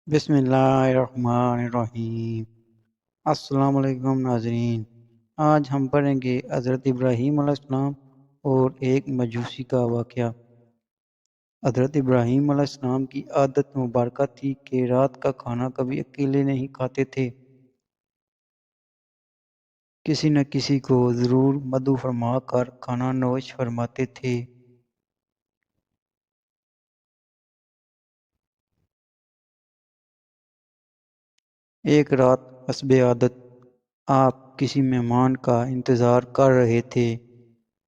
بسم اللہ الرحمن الرحیم۔ السلام علیکم ناظرین، آج ہم پڑھیں گے حضرت ابراہیم علیہ السلام اور ایک مجوسی کا واقعہ۔ حضرت ابراہیم علیہ السلام کی عادت مبارکہ تھی کہ رات کا کھانا کبھی اکیلے نہیں کھاتے تھے، کسی نہ کسی کو ضرور مدعو فرما کر کھانا نوش فرماتے تھے۔ ایک رات حسب عادت آپ کسی مہمان کا انتظار کر رہے تھے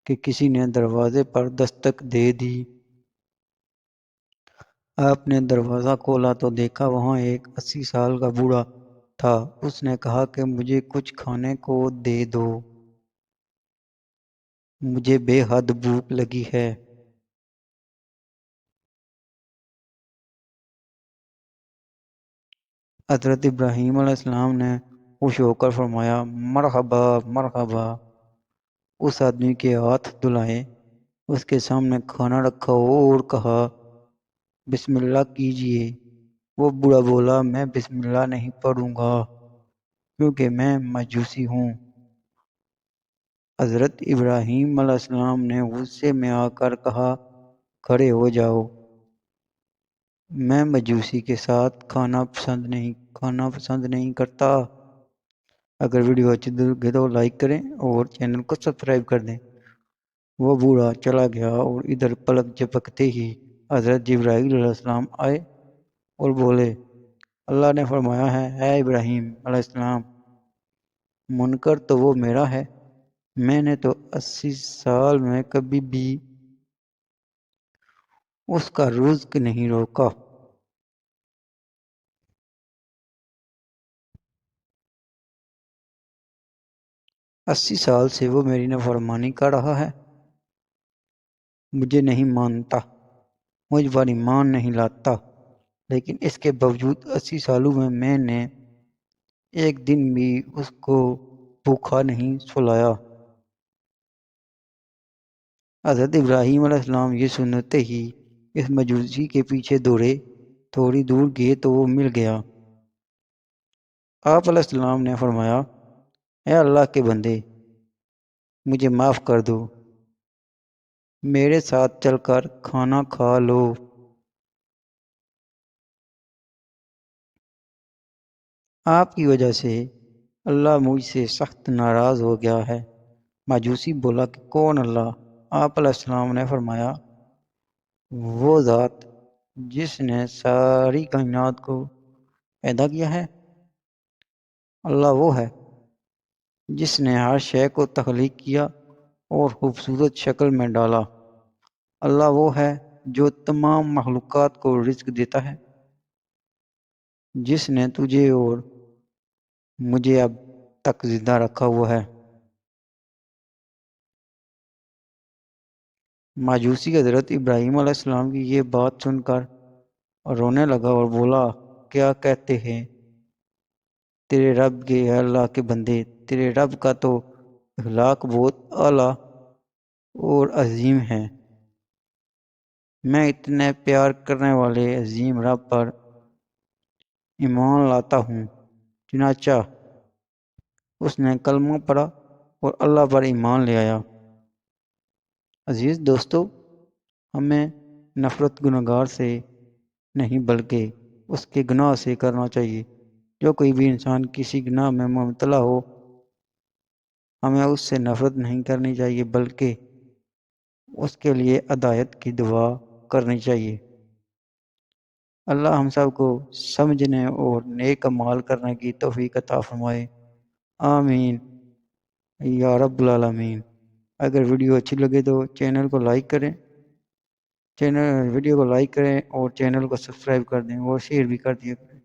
کہ کسی نے دروازے پر دستک دے دی۔ آپ نے دروازہ کھولا تو دیکھا وہاں ایک 80 سال کا بوڑھا تھا۔ اس نے کہا کہ مجھے کچھ کھانے کو دے دو، مجھے بے حد بھوک لگی ہے۔ حضرت ابراہیم علیہ السلام نے خوش ہو کر فرمایا، مرحبا مرحبا۔ اس آدمی کے ہاتھ دھلائے، اس کے سامنے کھانا رکھا اور کہا، بسم اللہ کیجئے۔ وہ بوڑھا بولا، میں بسم اللہ نہیں پڑھوں گا کیونکہ میں مجوسی ہوں۔ حضرت ابراہیم علیہ السلام نے غصے میں آ کر کہا، کھڑے ہو جاؤ، میں مجوسی کے ساتھ کھانا پسند نہیں کرتا۔ اگر ویڈیو اچھی لگے تو لائک کریں اور چینل کو سبسکرائب کر دیں۔ وہ بوڑھا چلا گیا اور ادھر پلک جھپکتے ہی حضرت جبرائیل علیہ السلام آئے اور بولے، اللہ نے فرمایا ہے، اے ابراہیم علیہ السلام، منکر تو وہ میرا ہے، میں نے تو 80 سال میں کبھی بھی اس کا رزق نہیں روکا۔ 80 سال سے وہ میری نافرمانی کر رہا ہے، مجھے نہیں مانتا، مجھ پر ایمان نہیں لاتا، لیکن اس کے باوجود 80 سالوں میں نے ایک دن بھی اس کو بھوکا نہیں سلایا۔ حضرت ابراہیم علیہ السلام یہ سنتے ہی اس مجوسی کے پیچھے دوڑے، تھوڑی دور گئے تو وہ مل گیا۔ آپ علیہ السلام نے فرمایا، اے اللہ کے بندے، مجھے معاف کر دو، میرے ساتھ چل کر کھانا کھا لو۔ آپ کی وجہ سے اللہ مجھ سے سخت ناراض ہو گیا ہے۔ مجوسی بولا کہ کون اللہ؟ آپ علیہ السلام نے فرمایا، وہ ذات جس نے ساری کائنات کو پیدا کیا ہے۔ اللہ وہ ہے جس نے ہر شے کو تخلیق کیا اور خوبصورت شکل میں ڈالا۔ اللہ وہ ہے جو تمام مخلوقات کو رزق دیتا ہے، جس نے تجھے اور مجھے اب تک زندہ رکھا ہوا ہے۔ مجوسی حضرت ابراہیم علیہ السلام کی یہ بات سن کر رونے لگا اور بولا، کیا کہتے ہیں تیرے رب کے، اے اللہ کے بندے، تیرے رب کا تو اخلاق بہت اعلیٰ اور عظیم ہے۔ میں اتنے پیار کرنے والے عظیم رب پر ایمان لاتا ہوں۔ چنانچہ اس نے کلمہ پڑھا اور اللہ پر ایمان لے آیا۔ عزیز دوستو، ہمیں نفرت گنہگار سے نہیں بلکہ اس کے گناہ سے کرنا چاہیے۔ جو کوئی بھی انسان کسی گناہ میں مبتلا ہو، ہمیں اس سے نفرت نہیں کرنی چاہیے بلکہ اس کے لیے ہدایت کی دعا کرنی چاہیے۔ اللہ ہم سب کو سمجھنے اور نیک اعمال کرنے کی توفیق عطا فرمائے، آمین یا رب العالمین۔ اگر ویڈیو اچھی لگے تو چینل کو لائک کریں، ویڈیو کو لائک کریں اور چینل کو سبسکرائب کر دیں اور شیئر بھی کر دیا کریں۔